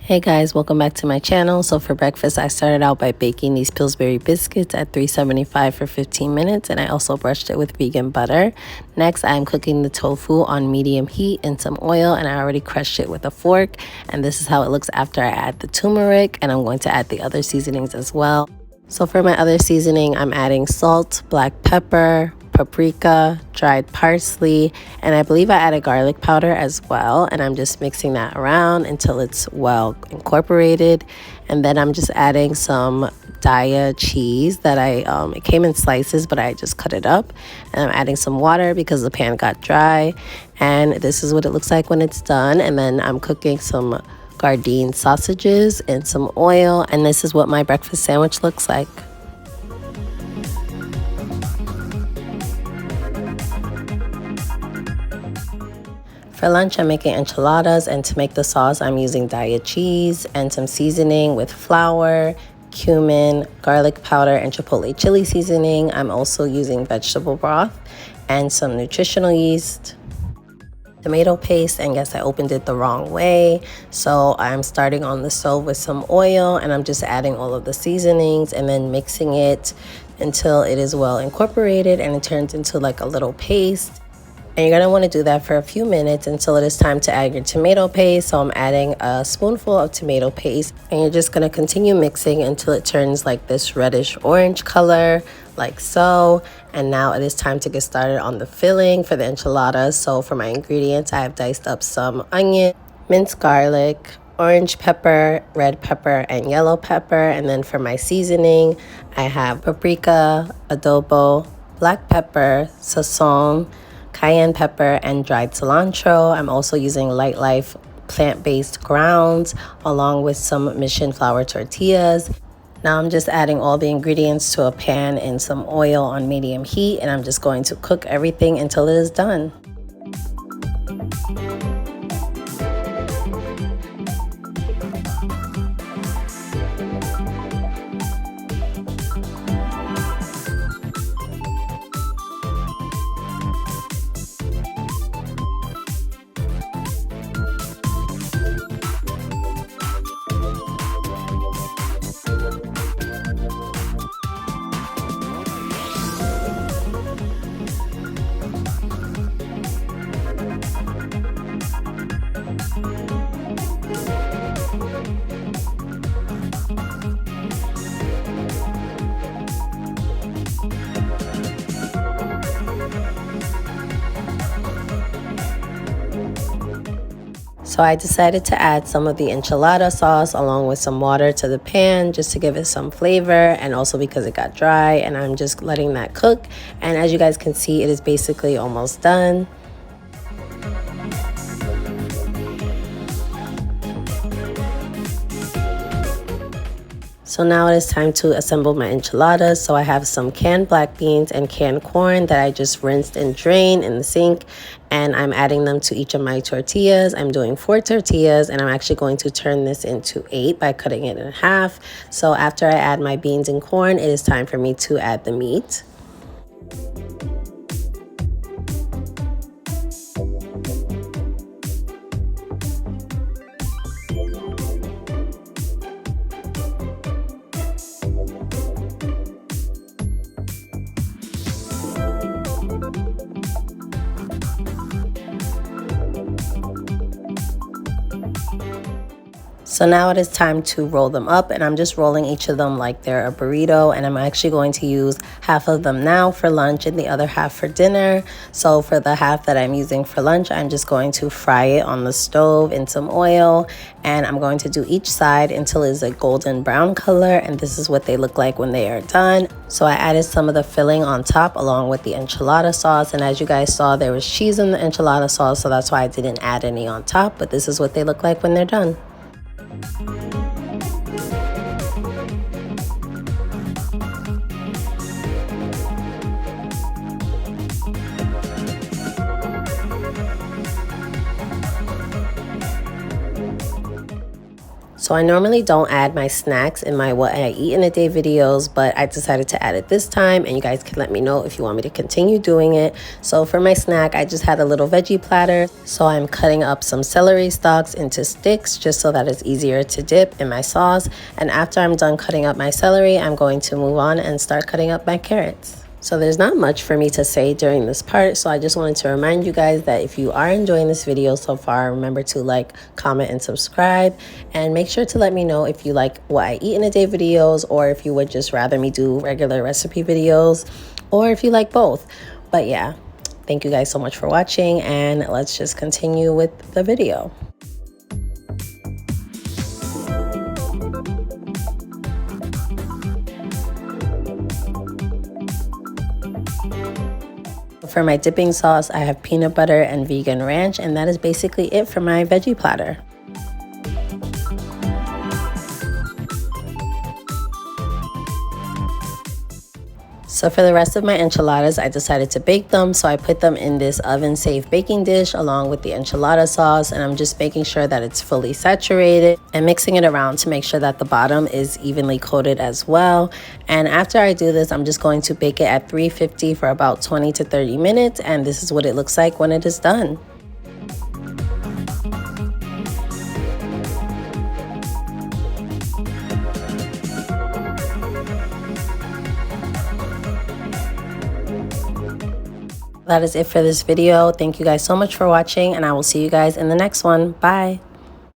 Hey guys, welcome back to my channel. So for breakfast, I started out by baking these Pillsbury biscuits at 375 for 15 minutes, and I also brushed it with vegan butter. Next, I'm cooking the tofu on medium heat in some oil, and I already crushed it with a fork. And this is how it looks after I add the turmeric, and I'm going to add the other seasonings as well. So for my other seasoning, I'm adding salt, black pepper, paprika, dried parsley, and I believe I added garlic powder as well, and I'm just mixing that around until it's well incorporated. And then I'm just adding some Daya cheese that it came in slices, but I just cut it up, and I'm adding some water because the pan got dry. And this is what it looks like when it's done. And then I'm cooking some Gardein sausages in some oil, and this is what my breakfast sandwich looks like. For lunch, I'm making enchiladas, and to make the sauce, I'm using Daya cheese and some seasoning with flour, cumin, garlic powder, and chipotle chili seasoning. I'm also using vegetable broth and some nutritional yeast, tomato paste, and yes, I opened it the wrong way. So I'm starting on the stove with some oil, and I'm just adding all of the seasonings and then mixing it until it is well incorporated and it turns into like a little paste. And you're going to want to do that for a few minutes until it is time to add your tomato paste. So I'm adding a spoonful of tomato paste, and you're just going to continue mixing until it turns like this reddish orange color, like so. And now it is time to get started on the filling for the enchiladas. So for my ingredients, I have diced up some onion, minced garlic, orange pepper, red pepper, and yellow pepper. And then for my seasoning, I have paprika, adobo, black pepper, sazon, cayenne pepper, and dried cilantro. I'm also using Light Life plant-based grounds along with some mission flour tortillas. Now I'm just adding all the ingredients to a pan in some oil on medium heat, and I'm just going to cook everything until it is done. So I decided to add some of the enchilada sauce along with some water to the pan just to give it some flavor, and also because it got dry, and I'm just letting that cook. And as you guys can see, it is basically almost done. So now it is time to assemble my enchiladas. So I have some canned black beans and canned corn that I just rinsed and drained in the sink, and I'm adding them to each of my tortillas. I'm doing 4 tortillas, and I'm actually going to turn this into 8 by cutting it in half. So after I add my beans and corn, it is time for me to add the meat. So now it is time to roll them up, and I'm just rolling each of them like they're a burrito, and I'm actually going to use half of them now for lunch and the other half for dinner. So for the half that I'm using for lunch, I'm just going to fry it on the stove in some oil, and I'm going to do each side until it's a golden brown color, and this is what they look like when they are done. So I added some of the filling on top along with the enchilada sauce, and as you guys saw, there was cheese in the enchilada sauce, so that's why I didn't add any on top, but this is what they look like when they're done. So I normally don't add my snacks in my what I eat in a day videos, but I decided to add it this time, and you guys can let me know if you want me to continue doing it. So for my snack, I just had a little veggie platter. So I'm cutting up some celery stalks into sticks just so that it's easier to dip in my sauce. And after I'm done cutting up my celery, I'm going to move on and start cutting up my carrots. So there's not much for me to say during this part, so I just wanted to remind you guys that if you are enjoying this video so far, remember to like, comment, and subscribe, and make sure to let me know if you like what I eat in a day videos, or if you would just rather me do regular recipe videos, or if you like both. But yeah, thank you guys so much for watching, and let's just continue with the video. For my dipping sauce, I have peanut butter and vegan ranch, and that is basically it for my veggie platter. So for the rest of my enchiladas, I decided to bake them. So I put them in this oven-safe baking dish along with the enchilada sauce, and I'm just making sure that it's fully saturated and mixing it around to make sure that the bottom is evenly coated as well. And after I do this, I'm just going to bake it at 350 for about 20 to 30 minutes, and this is what it looks like when it is done. That is it for this video. Thank you guys so much for watching, and I will see you guys in the next one. Bye.